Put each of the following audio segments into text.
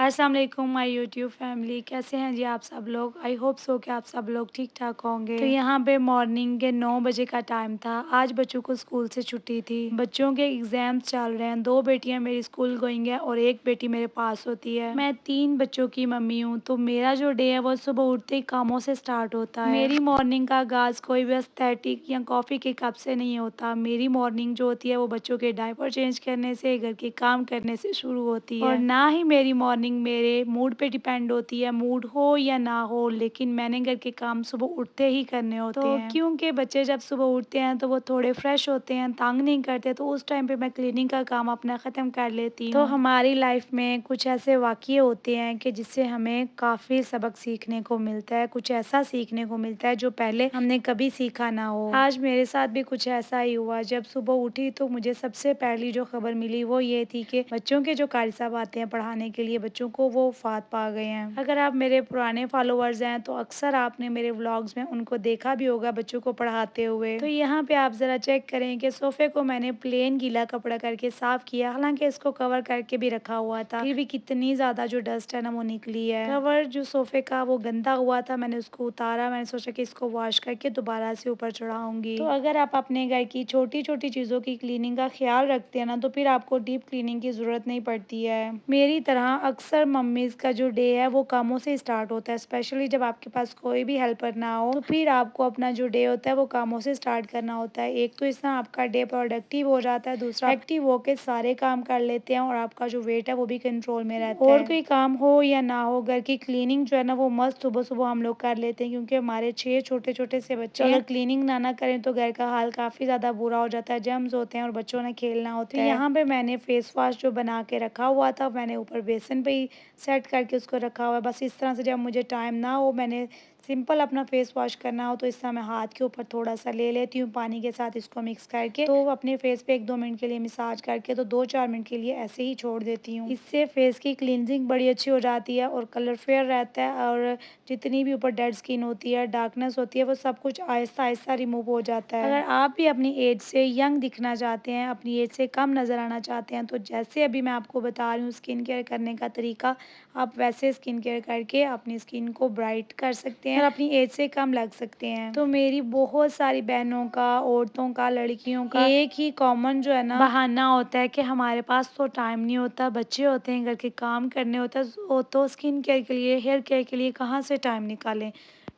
अस्सलाम वालेकुम my YouTube family, कैसे हैं जी आप सब लोग। आई होप सो कि आप सब लोग ठीक ठाक होंगे। तो यहाँ पे मॉर्निंग के 9 बजे का टाइम था। आज बच्चों को स्कूल से छुट्टी थी, बच्चों के एग्जाम्स चल रहे हैं। 2 बेटियां मेरी स्कूल गोइंग है और एक बेटी मेरे पास होती है। मैं 3 बच्चों की मम्मी हूँ, तो मेरा जो डे है वो सुबह उठते ही कामों से स्टार्ट होता है। मेरी मॉर्निंग का आगाज कोई भी एस्थेटिक या कॉफी के कप से नहीं होता। मेरी मॉर्निंग जो होती है वो बच्चों के डायपर चेंज करने से, घर के काम करने से शुरू होती है। और ना ही मेरी मॉर्निंग मेरे मूड पे डिपेंड होती है, मूड हो या ना हो, लेकिन मैंने घर के काम सुबह उठते ही करने होते हैं। क्योंकि बच्चे जब सुबह उठते हैं तो वो थोड़े फ्रेश होते हैं, तंग नहीं करते, तो उस टाइम पे मैं क्लीनिंग का काम अपना ख़त्म कर लेती हूँ। तो हमारी लाइफ में कुछ ऐसे वाक़ये होते हैं कि जिससे हमें काफ़ी सबक सीखने को मिलता है, कुछ ऐसा सीखने को मिलता है जो पहले हमने कभी सीखा ना हो। आज मेरे साथ भी कुछ ऐसा ही हुआ। जब सुबह उठी तो मुझे सबसे पहली जो खबर मिली वो ये थी कि बच्चों के जो कारी साहब आते हैं पढ़ाने के लिए बच्चों को, वो वफात पा गए हैं। अगर आप मेरे पुराने फॉलोअर्स हैं तो अक्सर आपने मेरे व्लॉग्स में उनको देखा भी होगा बच्चों को पढ़ाते हुए। तो यहाँ पे आप ज़रा चेक करें कि सोफ़े को मैंने प्लेन गीला कपड़ा करके साफ़ किया, हालांकि इसको कवर करके भी रखा हुआ था, फिर भी कितनी ज़्यादा जो डस्ट है ना वो निकली है। कवर जो सोफ़े का वो गंदा हुआ था, मैंने उसको उतारा। मैंने सोचा कि इसको वॉश करके दोबारा से ऊपर चढ़ाऊंगी। तो अगर आप अपने घर की छोटी छोटी चीज़ों की क्लीनिंग का ख्याल रखते हैं ना, तो फिर आपको डीप क्लीनिंग की ज़रूरत नहीं पड़ती है। मेरी तरह अक्सर मम्मीज़ का जो डे है वो कामों से स्टार्ट होता है, स्पेशली जब आपके पास कोई भी हेल्पर ना हो, तो फिर आपको अपना जो डे होता है वो कामों से स्टार्ट करना होता है। एक तो इससे आपका डे प्रोडक्टिव हो जाता है, दूसरा एक्टिव होके सारे काम कर लेते हैं और आपका जो वेट है वो भी कंट्रोल में रहता है। और कोई काम हो या ना हो, घर की क्लीनिंग जो है ना वो मस्त सुबह सुबह हम लोग कर लेते हैं, क्योंकि हमारे 6 छोटे छोटे से बच्चे हैं। अगर क्लीनिंग ना करें तो घर का हाल काफ़ी ज़्यादा बुरा हो जाता है, जर्म्स होते हैं और बच्चों ने खेलना होता है। यहाँ पे मैंने फेस वॉश जो बना के रखा हुआ था, मैंने ऊपर बेसन पे ही सेट करके उसको रखा हुआ है। बस इस तरह से जब मुझे टाइम ना हो, मैंने सिंपल अपना फेस वॉश करना हो, तो इस तरह मैं हाथ के ऊपर थोड़ा सा ले लेती हूँ पानी के साथ, इसको मिक्स करके तो अपने फेस पे 1-2 मिनट के लिए मसाज करके तो 2-4 मिनट के लिए ऐसे ही छोड़ देती हूँ। इससे फेस की क्लींजिंग बड़ी अच्छी हो जाती है और कलर फेयर रहता है, और जितनी भी ऊपर डेड स्किन होती है, डार्कनेस होती है, वो सब कुछ आहिस्ता आहिस्ता रिमूव हो जाता है। अगर आप भी अपनी एज से यंग दिखना चाहते हैं, अपनी एज से कम नज़र आना चाहते हैं, तो जैसे अभी मैं आपको बता रही हूँ स्किन केयर करने का तरीका, आप वैसे स्किन केयर करके अपनी स्किन को ब्राइट कर सकते हैं और अपनी एज से कम लग सकते हैं। तो मेरी बहुत सारी बहनों का, औरतों का, लड़कियों का एक ही कॉमन जो है ना बहाना होता है कि हमारे पास तो टाइम नहीं होता, बच्चे होते हैं, घर के काम करने होता है, तो स्किन केयर के लिए, हेयर केयर के लिए कहाँ से टाइम निकालें।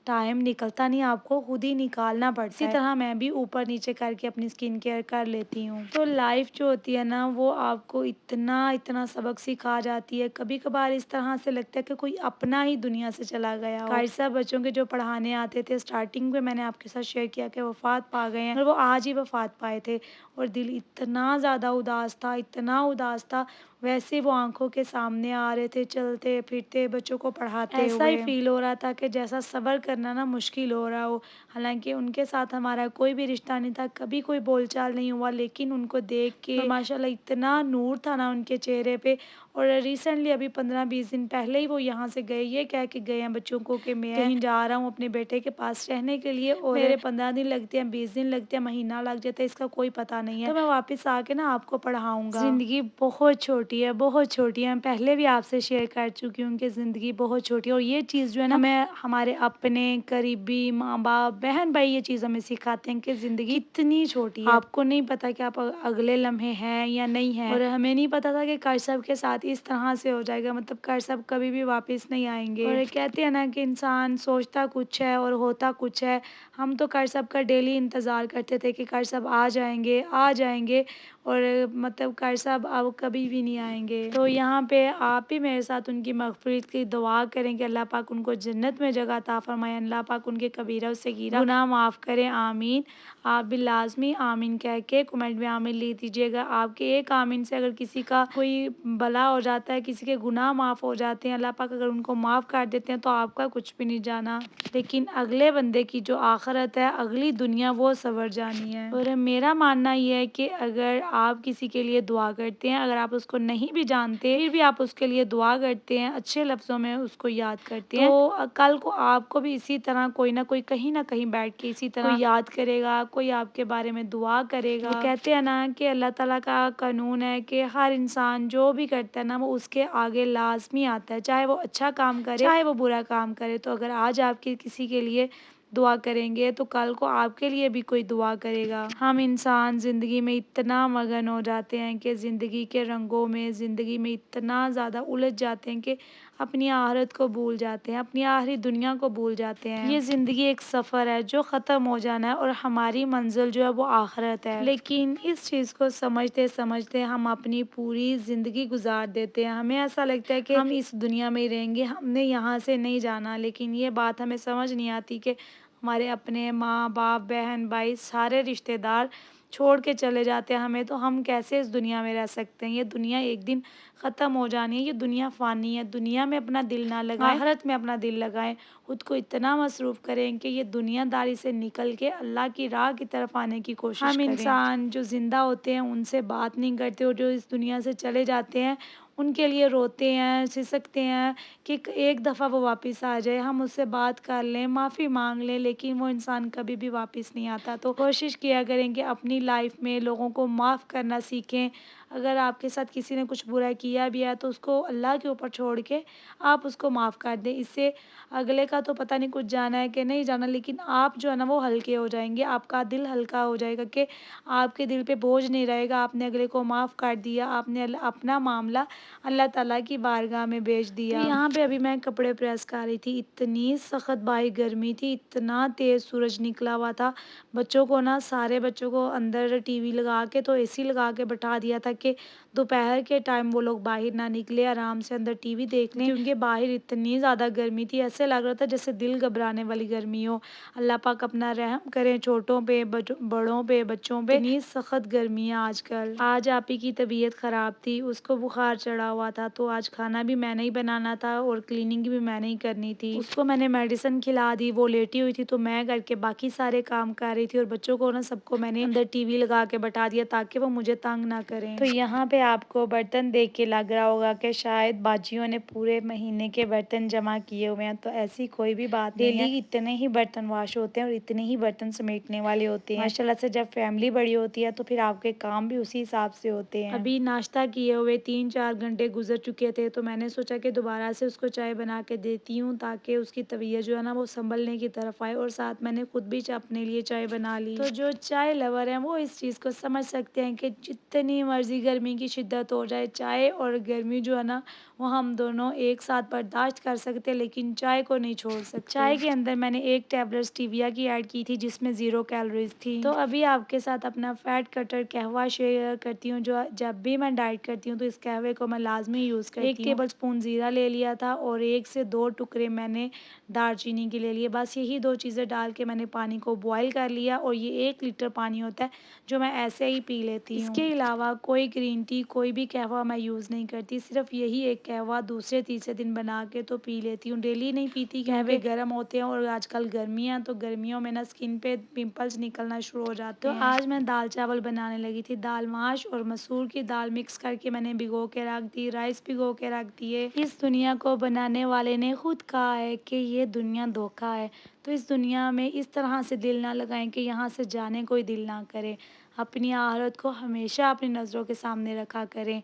टाइम निकलता नहीं, आपको खुद ही निकालना पड़ता है। इसी तरह मैं भी ऊपर नीचे करके अपनी स्किन केयर कर लेती हूँ। तो लाइफ जो होती है ना वो आपको इतना इतना सबक सिखा जाती है, कभी कभार इस तरह से लगता है कि कोई अपना ही दुनिया से चला गया हो। साहब बच्चों के जो पढ़ाने आते थे, स्टार्टिंग में मैंने आपके साथ शेयर किया कि वफात पा गए हैं, और वो आज ही वफात पाए थे, और दिल इतना ज़्यादा उदास था, इतना उदास था। वैसे वो आंखों के सामने आ रहे थे, चलते फिरते बच्चों को पढ़ाते हुए। ऐसा ही फील हो रहा था कि जैसा सब्र करना ना मुश्किल हो रहा हो। हालांकि उनके साथ हमारा कोई भी रिश्ता नहीं था, कभी कोई बोलचाल नहीं हुआ, लेकिन उनको देख के माशाल्लाह इतना नूर था ना उनके चेहरे पे। और रिसेंटली अभी 15-20 दिन पहले ही वो यहाँ से गए, ये कह के गए हैं बच्चों को कि मैं कहीं जा रहा हूँ अपने बेटे के पास रहने के लिए, और मेरे 15 दिन लगते हैं, 20 दिन लगते हैं, महीना लग जाता है, इसका कोई पता नहीं है, तो मैं वापस आके ना आपको पढ़ाऊंगा। जिंदगी बहुत छोटी है, बहुत छोटी है। मैं पहले भी आपसे शेयर कर चुकी हूँ कि जिंदगी बहुत छोटी है, और ये चीज़ जो है ना हमें हमारे अपने करीबी माँ बाप, बहन भाई ये चीज़ हमें सिखाते हैं कि जिंदगी इतनी छोटी है। आपको नहीं पता कि आप अगले लम्हे हैं या नहीं है, और हमें नहीं पता था कि कश्यप के साथ इस तरह से हो जाएगा, मतलब कश्यप कभी भी वापस नहीं आएंगे। और कहते हैं ना कि इंसान सोचता कुछ है और होता कुछ है। हम तो कश्यप का डेली इंतज़ार करते थे कि कश्यप आ जाएंगे, आ जाएंगे, और मतलब कश्यप अब कभी भी नहीं आएंगे। तो यहाँ पे आप भी मेरे साथ उनकी मग़फ़िरत की दुआ करें कि अल्लाह पाक उनको जन्नत में जगह अता फरमाए, अल्लाह पाक उनके कबीरा सगीरा गुनाह माफ़ करें, आमीन। आप भी लाजमी आमीन कह के कमेंट में आमीन लिख दीजिएगा। आपके एक आमीन से अगर किसी का कोई भला हो जाता है, किसी के गुनाह माफ़ हो जाते हैं, अल्लाह पाक अगर उनको माफ़ कर देते हैं, तो आपका कुछ भी नहीं जाना, लेकिन अगले बंदे की जो आखिरत है, अगली दुनिया, वो सवर जानी है। और मेरा मानना ये है कि अगर आप किसी के लिए दुआ करते हैं, अगर आप उसको नहीं भी जानते फिर भी आप उसके लिए दुआ करते हैं, अच्छे लफ्ज़ों में उसको याद करते हैं, तो कल को आपको भी इसी तरह कोई ना कोई कहीं ना कहीं बैठ के इसी तरह कोई याद करेगा, कोई आपके बारे में दुआ करेगा। वो कहते हैं ना कि अल्लाह ताला का कानून है कि हर इंसान जो भी करता है ना वो उसके आगे लाज़मी आता है, चाहे वो अच्छा काम करे चाहे वो बुरा काम करे। तो अगर आज आपके किसी के लिए दुआ करेंगे तो कल को आपके लिए भी कोई दुआ करेगा। हम इंसान ज़िंदगी में इतना मगन हो जाते हैं कि ज़िंदगी के रंगों में, ज़िंदगी में इतना ज़्यादा उलझ जाते हैं कि अपनी आखिरत को भूल जाते हैं, अपनी आखिरी दुनिया को भूल जाते हैं। ये ज़िंदगी एक सफ़र है जो ख़त्म हो जाना है और हमारी मंजिल जो है वो आखिरत है। लेकिन इस चीज़ को समझते समझते हम अपनी पूरी ज़िंदगी गुजार देते हैं। हमें ऐसा लगता है कि हम इस दुनिया में ही रहेंगे, हमने यहाँ से नहीं जाना, लेकिन ये बात हमें समझ नहीं आती कि हमारे अपने माँ बाप, बहन भाई, सारे रिश्तेदार छोड़ के चले जाते हैं हमें, तो हम कैसे इस दुनिया में रह सकते हैं। ये दुनिया एक दिन ख़त्म हो जानी है, ये दुनिया फ़ानी है। दुनिया में अपना दिल ना लगाएं, आखिरत में अपना दिल लगाएं। खुद को इतना मसरूफ़ करें कि ये दुनियादारी से निकल के अल्लाह की राह की तरफ आने की कोशिश करें। हम इंसान जो ज़िंदा होते हैं उनसे बात नहीं करते, और जो इस दुनिया से चले जाते हैं उनके लिए रोते हैं, सिसकते हैं कि एक दफ़ा वो वापस आ जाए, हम उससे बात कर लें, माफ़ी मांग लें, लेकिन वो इंसान कभी भी वापस नहीं आता। तो कोशिश किया करें कि अपनी लाइफ में लोगों को माफ़ करना सीखें। अगर आपके साथ किसी ने कुछ बुरा किया भी है तो उसको अल्लाह के ऊपर छोड़ के आप उसको माफ़ कर दें। इससे अगले का तो पता नहीं कुछ जाना है कि नहीं जाना, लेकिन आप जो है ना वो हल्के हो जाएंगे, आपका दिल हल्का हो जाएगा कि आपके दिल पे बोझ नहीं रहेगा। आपने अगले को माफ़ कर दिया, आपने अपना मामला अल्लाह ताला की बारगाह में भेज दिया। तो यहाँ पे अभी मैं कपड़े प्रेस कर रही थी, इतनी सख्त बाहर गर्मी थी, इतना तेज़ सूरज निकला हुआ था। बच्चों को ना, सारे बच्चों को अंदर टीवी लगा के तो एसी लगा के बैठा दिया था कि दोपहर के टाइम वो लोग बाहर ना निकले, आराम से अंदर टीवी देख लें, क्योंकि बाहर इतनी ज़्यादा गर्मी थी, ऐसे लग रहा था जैसे दिल घबराने वाली गर्मी हो। अल्लाह पाक अपना रहम करें छोटों पे, बड़ों पे, बच्चों पे। इतनी सख्त गर्मी है आजकल। आज आपी की तबीयत ख़राब थी, उसको बुखार चढ़ा हुआ था, तो आज खाना भी मैंने ही बनाना था और क्लीनिंग भी मैंने ही करनी थी। उसको मैंने मेडिसिन खिला दी, वो लेटी हुई थी तो मैं करके बाकी सारे काम कर रही थी, और बच्चों को ना सबको मैंने अंदर टीवी लगा के बैठा दिया ताकि वो मुझे तंग ना करें। तो यहाँ पे आपको बर्तन देख के लग रहा होगा कि शायद बाजियों ने पूरे महीने के बर्तन जमा किए हुए हैं, तो ऐसी कोई भी बात नहीं है। डेली इतने ही बर्तन वॉश होते हैं और इतने ही बर्तन समेटने वाले होते हैं। माशाल्लाह से जब फैमिली बड़ी होती है तो फिर आपके काम भी उसी हिसाब से होते हैं। अभी नाश्ता किए हुए 3-4 घंटे गुजर चुके थे, तो मैंने सोचा कि दोबारा से उसको चाय बना के देती हूँ ताकि उसकी तबीयत जो है ना वो संभलने की तरफ आए, और साथ मैंने खुद भी अपने लिए चाय बना ली। तो जो चाय लवर हैं वो इस चीज़ को समझ सकते हैं कि जितनी मर्जी गर्मी की शिद्दत हो जाए, चाय और गर्मी जो है ना वो हम दोनों एक साथ बर्दाश्त कर सकते हैं, लेकिन चाय को नहीं छोड़ सकते। चाय के अंदर मैंने 1 टैबलेट स्टीविया की ऐड की थी जिसमें 0 कैलोरीज थी। तो अभी आपके साथ अपना फैट कटर कहवा शेयर करती हूँ, जो जब भी मैं डाइट करती हूँ तो इस कहवे को मैं लाजमी यूज़ करती हूँ। 1 टेबल स्पून ज़ीरा ले लिया था और 1 से 2 टुकड़े मैंने दालचीनी के ले लिए। बस यही 2 चीज़ें डाल के मैंने पानी को बॉयल कर लिया, और ये 1 लीटर पानी होता है जो मैं ऐसे ही पी लेती हूँ। इसके अलावा कोई ग्रीन टी, कोई भी कहवा मैं यूज़ नहीं करती, सिर्फ यही एक कहवा दूसरे तीसरे दिन बना के तो पी लेती हूँ। डेली नहीं पीती, कहवे गर्म होते हैं और आजकल गर्मियाँ हैं तो गर्मियों में ना स्किन पे पिंपल्स निकलना शुरू हो जाते हैं। तो आज मैं दाल चावल बनाने लगी थी। दाल माश और मसूर की दाल मिक्स करके मैंने भिगो के रख दी, राइस भिगो के रख दिए। इस दुनिया को बनाने वाले ने खुद कहा है कि ये दुनिया धोखा है, तो इस दुनिया में इस तरह से दिल ना लगाएं कि यहाँ से जाने कोई दिल ना करे। अपनी आखिरत को हमेशा अपनी नज़रों के सामने रखा करें,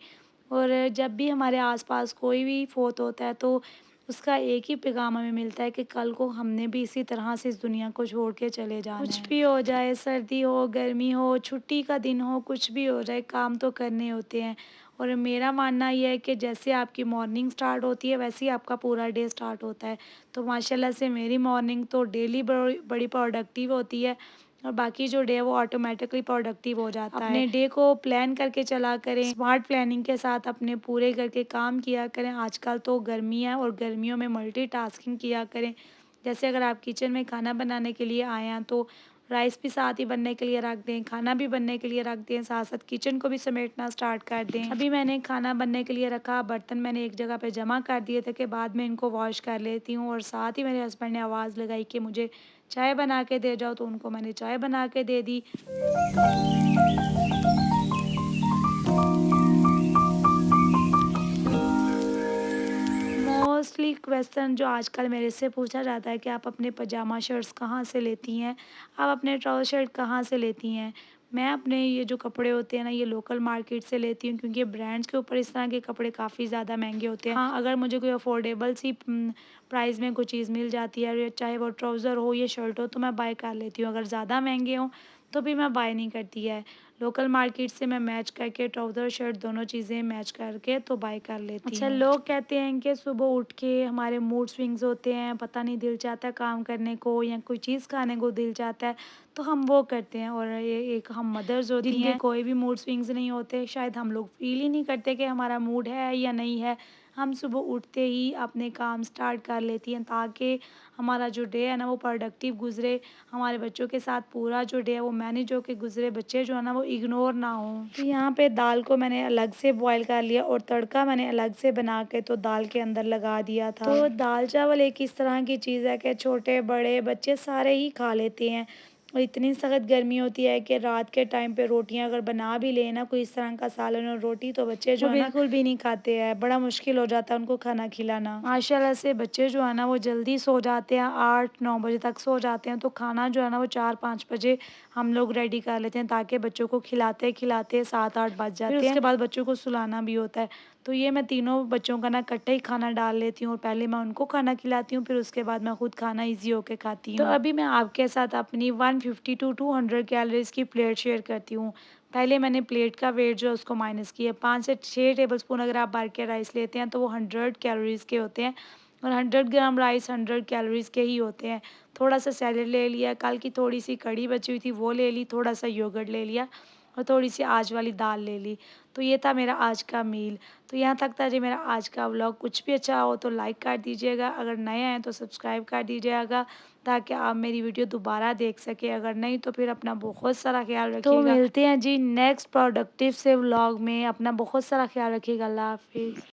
और जब भी हमारे आसपास कोई भी फोत होता है तो उसका एक ही पैगाम हमें मिलता है कि कल को हमने भी इसी तरह से इस दुनिया को छोड़ के चले जाना है। कुछ भी हो जाए, सर्दी हो, गर्मी हो, छुट्टी का दिन हो, कुछ भी हो जाए, काम तो करने होते हैं। और मेरा मानना यह है कि जैसे आपकी मॉर्निंग स्टार्ट होती है वैसे ही आपका पूरा डे स्टार्ट होता है। तो माशाल्लाह से मेरी मॉर्निंग तो डेली बड़ी प्रोडक्टिव होती है, और बाकी जो डे है वो ऑटोमेटिकली प्रोडक्टिव हो जाता है। अपने डे को प्लान करके चला करें, स्मार्ट प्लानिंग के साथ अपने पूरे घर के काम किया करें। आजकल तो गर्मी है और गर्मियों में मल्टीटास्किंग किया करें। जैसे अगर आप किचन में खाना बनाने के लिए आए हैं तो राइस भी साथ ही बनने के लिए रख दें, खाना भी बनने के लिए रख दें, साथ साथ किचन को भी समेटना स्टार्ट कर दें। अभी मैंने खाना बनने के लिए रखा, बर्तन मैंने एक जगह पे जमा कर दिए थे कि बाद में इनको वॉश कर लेती हूँ। और साथ ही मेरे हस्बैंड ने आवाज़ लगाई कि मुझे चाय बना के दे जाओ, तो उनको मैंने चाय बना के दे दी। मोस्टली क्वेश्चन जो आजकल मेरे से पूछा जाता है कि आप अपने पजामा शर्ट्स कहाँ से लेती हैं, आप अपने ट्राउज़र शर्ट कहाँ से लेती हैं। मैं अपने ये जो कपड़े होते हैं ना, ये लोकल मार्केट से लेती हूँ, क्योंकि ब्रांड्स के ऊपर इस तरह के कपड़े काफ़ी ज़्यादा महंगे होते हैं। हाँ, अगर मुझे कोई अफोर्डेबल सी प्राइस में कोई चीज़ मिल जाती है, चाहे वो ट्राउज़र हो या शर्ट हो, तो मैं बाय कर लेती हूँ। अगर ज़्यादा महंगे हों तो भी मैं बाय नहीं करती है। लोकल मार्केट से मैं मैच करके ट्राउज़र शर्ट दोनों चीज़ें मैच करके तो बाय कर लेती हूँ। अच्छा, लोग कहते हैं कि सुबह उठ के हमारे मूड स्विंग्स होते हैं, पता नहीं दिल चाहता है काम करने को या कोई चीज़ खाने को दिल चाहता है, तो हम वो करते हैं। और ये एक हम मदर्स होती हैं, जिनके कोई भी मूड स्विंग्स नहीं होते, शायद हम लोग फ़ील ही नहीं करते कि हमारा मूड है या नहीं है। हम सुबह उठते ही अपने काम स्टार्ट कर लेती हैं, ताकि हमारा जो डे है ना वो प्रोडक्टिव गुज़रे, हमारे बच्चों के साथ पूरा जो डे है वो मैनेज होके गुज़रे, बच्चे जो है ना वो इग्नोर ना हों। तो यहाँ पे दाल को मैंने अलग से बॉयल कर लिया और तड़का मैंने अलग से बना के तो दाल के अंदर लगा दिया था। तो दाल चावल एक इस तरह की चीज़ है कि छोटे बड़े बच्चे सारे ही खा लेते हैं। और इतनी सख्त गर्मी होती है कि रात के टाइम पे रोटियां अगर बना भी लें ना, कोई इस तरह का सालन और रोटी, तो बच्चे जो है ना बिल्कुल भी नहीं खाते हैं। बड़ा मुश्किल हो जाता है उनको खाना खिलाना। माशाल्लाह से बच्चे जो है ना वो जल्दी सो जाते हैं, 8-9 बजे तक सो जाते हैं। तो खाना जो है ना वो 4-5 बजे हम लोग रेडी कर लेते हैं, ताकि बच्चों को खिलाते खिलाते 7-8 बज जाते हैं। फिर उसके बाद बच्चों को सुलाना भी होता है। तो ये मैं तीनों बच्चों का ना इकट्ठे ही खाना डाल लेती हूँ, और पहले मैं उनको खाना खिलाती हूँ, फिर उसके बाद मैं खुद खाना ईज़ी होके खाती हूँ। तो अभी मैं आपके साथ अपनी 150 टू 200 कैलोरीज़ की प्लेट शेयर करती हूँ। पहले मैंने प्लेट का वेट जो है उसको माइनस किया, 5 से 6 टेबलस्पून अगर आप भर के राइस लेते हैं तो वो 100 कैलोरीज़ के होते हैं, और 100 ग्राम राइस 100 कैलोरीज़ के ही होते हैं। थोड़ा सा सैलेड ले लिया, कल की थोड़ी सी कढ़ी बची हुई थी वो ले ली, थोड़ा सा योगर्ट ले लिया, और थोड़ी सी आज वाली दाल ले ली। तो ये था मेरा आज का मील। तो यहाँ तक था जी मेरा आज का व्लॉग। कुछ भी अच्छा हो तो लाइक कर दीजिएगा, अगर नए हैं तो सब्सक्राइब कर दीजिएगा, ताकि आप मेरी वीडियो दोबारा देख सकें। अगर नहीं तो फिर अपना बहुत सारा ख्याल रखिएगा। तो मिलते हैं जी नेक्स्ट प्रोडक्टिव से व्लॉग में। अपना बहुत सारा ख्याल रखिएगा। अल्लाह हाफ़िज़।